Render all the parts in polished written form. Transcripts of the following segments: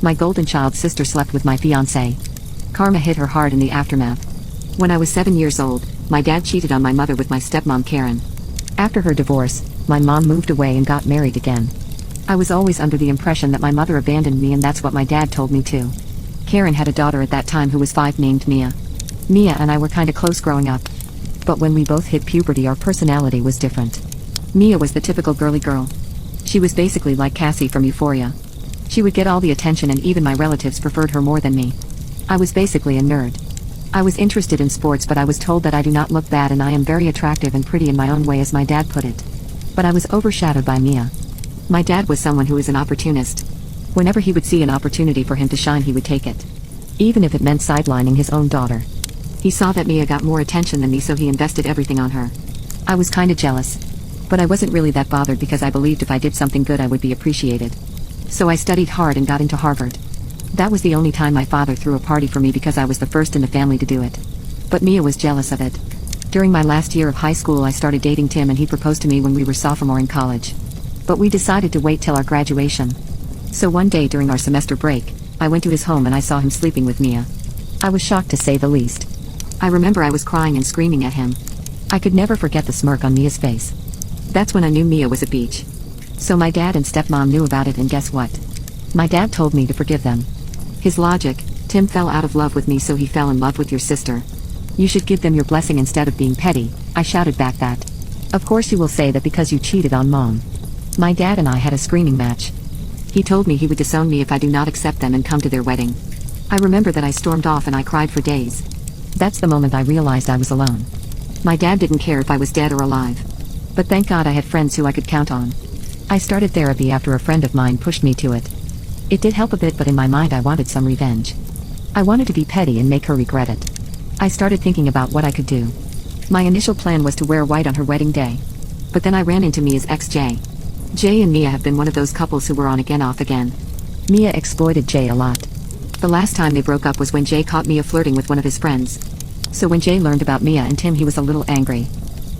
My golden child sister slept with my fiance. Karma hit her hard in the aftermath. When I was 7 years old, my dad cheated on my mother with my stepmom Karen. After her divorce, my mom moved away and got married again. I was always under the impression that my mother abandoned me, and that's what my dad told me too. Karen had a daughter at that time who was 5 named Mia. Mia and I were kinda close growing up. But when we both hit puberty, our personality was different. Mia was the typical girly girl. She was basically like Cassie from Euphoria. She would get all the attention, and even my relatives preferred her more than me. I was basically a nerd. I was interested in sports, but I was told that I do not look bad and I am very attractive and pretty in my own way, as my dad put it. But I was overshadowed by Mia. My dad was someone who is an opportunist. Whenever he would see an opportunity for him to shine, he would take it. Even if it meant sidelining his own daughter. He saw that Mia got more attention than me, so he invested everything on her. I was kinda jealous. But I wasn't really that bothered because I believed if I did something good I would be appreciated. So I studied hard and got into Harvard. That was the only time my father threw a party for me because I was the first in the family to do it. But Mia was jealous of it. During my last year of high school, I started dating Tim, and he proposed to me when we were sophomore in college. But we decided to wait till our graduation. So one day during our semester break, I went to his home and I saw him sleeping with Mia. I was shocked, to say the least. I remember I was crying and screaming at him. I could never forget the smirk on Mia's face. That's when I knew Mia was a peach. So my dad and stepmom knew about it, and guess what? My dad told me to forgive them. His logic: Tim fell out of love with me, so he fell in love with your sister. You should give them your blessing instead of being petty. I shouted back that. Of course you will say that because you cheated on mom. My dad and I had a screaming match. He told me he would disown me if I do not accept them and come to their wedding. I remember that I stormed off and I cried for days. That's the moment I realized I was alone. My dad didn't care if I was dead or alive. But thank God I had friends who I could count on. I started therapy after a friend of mine pushed me to it. It did help a bit, but in my mind I wanted some revenge. I wanted to be petty and make her regret it. I started thinking about what I could do. My initial plan was to wear white on her wedding day. But then I ran into Mia's ex Jay. Jay and Mia have been one of those couples who were on again off again. Mia exploited Jay a lot. The last time they broke up was when Jay caught Mia flirting with one of his friends. So when Jay learned about Mia and Tim, he was a little angry.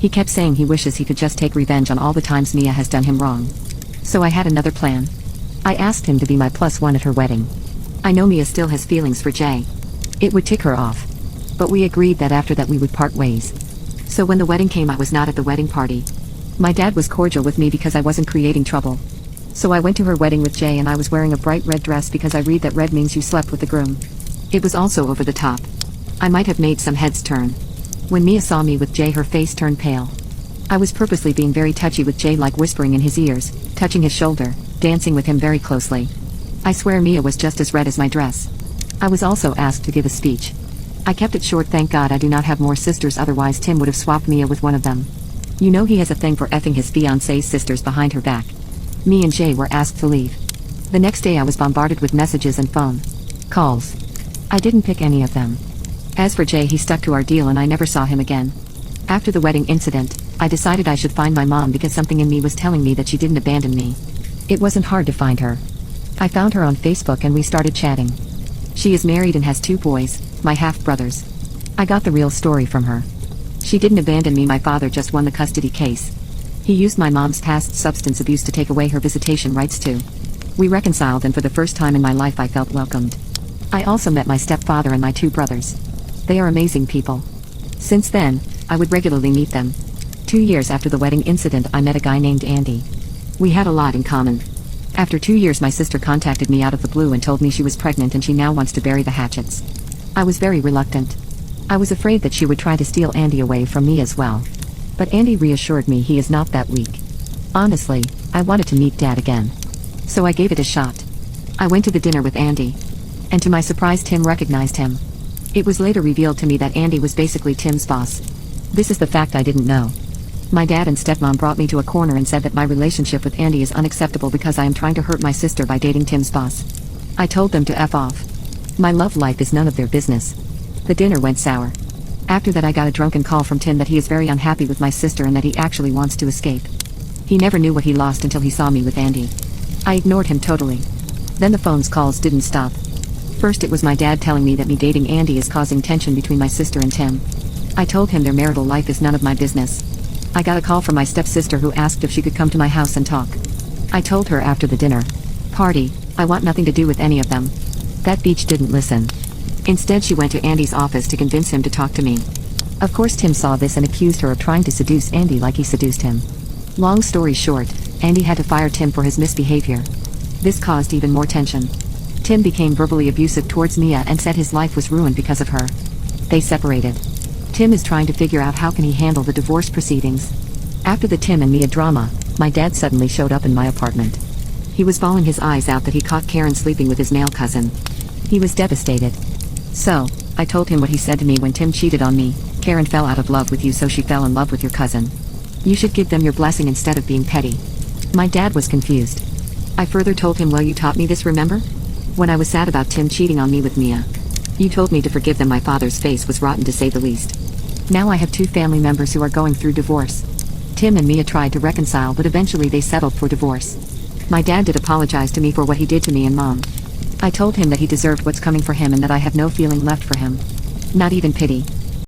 He kept saying he wishes he could just take revenge on all the times Mia has done him wrong. So I had another plan. I asked him to be my +1 at her wedding. I know Mia still has feelings for Jay. It would tick her off. But we agreed that after that we would part ways. So when the wedding came, I was not at the wedding party. My dad was cordial with me because I wasn't creating trouble. So I went to her wedding with Jay, and I was wearing a bright red dress because I read that red means you slept with the groom. It was also over the top. I might have made some heads turn. When Mia saw me with Jay, her face turned pale. I was purposely being very touchy with Jay, like whispering in his ears, touching his shoulder, dancing with him very closely. I swear Mia was just as red as my dress. I was also asked to give a speech. I kept it short. Thank God I do not have more sisters, otherwise Tim would have swapped Mia with one of them. You know he has a thing for effing his fiance's sisters behind her back. Me and Jay were asked to leave. The next day I was bombarded with messages and phone calls. I didn't pick any of them. As for Jay, he stuck to our deal and I never saw him again. After the wedding incident, I decided I should find my mom because something in me was telling me that she didn't abandon me. It wasn't hard to find her. I found her on Facebook and we started chatting. She is married and has 2 boys, my half-brothers. I got the real story from her. She didn't abandon me, my father just won the custody case. He used my mom's past substance abuse to take away her visitation rights too. We reconciled, and for the first time in my life I felt welcomed. I also met my stepfather and my 2 brothers. They are amazing people. Since then, I would regularly meet them. 2 years after the wedding incident, I met a guy named Andy. We had a lot in common. After 2 years, my sister contacted me out of the blue and told me she was pregnant and she now wants to bury the hatchets. I was very reluctant. I was afraid that she would try to steal Andy away from me as well. But Andy reassured me he is not that weak. Honestly, I wanted to meet Dad again. So I gave it a shot. I went to the dinner with Andy. And to my surprise, Tim recognized him. It was later revealed to me that Andy was basically Tim's boss. This is the fact I didn't know. My dad and stepmom brought me to a corner and said that my relationship with Andy is unacceptable because I am trying to hurt my sister by dating Tim's boss. I told them to F off. My love life is none of their business. The dinner went sour. After that I got a drunken call from Tim that he is very unhappy with my sister and that he actually wants to escape. He never knew what he lost until he saw me with Andy. I ignored him totally. Then the phone's calls didn't stop. First it was my dad telling me that me dating Andy is causing tension between my sister and Tim. I told him their marital life is none of my business. I got a call from my stepsister who asked if she could come to my house and talk. I told her after the dinner party I want nothing to do with any of them. That beach didn't listen. Instead, she went to Andy's office to convince him to talk to me. Of course, Tim saw this and accused her of trying to seduce Andy like he seduced him. Long story short, Andy had to fire Tim for his misbehavior. This caused even more tension. Tim became verbally abusive towards Mia and said his life was ruined because of her. They separated. Tim is trying to figure out how can he handle the divorce proceedings. After the Tim and Mia drama, my dad suddenly showed up in my apartment. He was bawling his eyes out that he caught Karen sleeping with his male cousin. He was devastated. So, I told him what he said to me when Tim cheated on me. Karen fell out of love with you, so she fell in love with your cousin. You should give them your blessing instead of being petty. My dad was confused. I further told him, well, you taught me this, remember? When I was sad about Tim cheating on me with Mia. You told me to forgive them. My father's face was rotten, to say the least. Now I have 2 family members who are going through divorce. Tim and Mia tried to reconcile, but eventually they settled for divorce. My dad did apologize to me for what he did to me and Mom. I told him that he deserved what's coming for him and that I have no feeling left for him. Not even pity.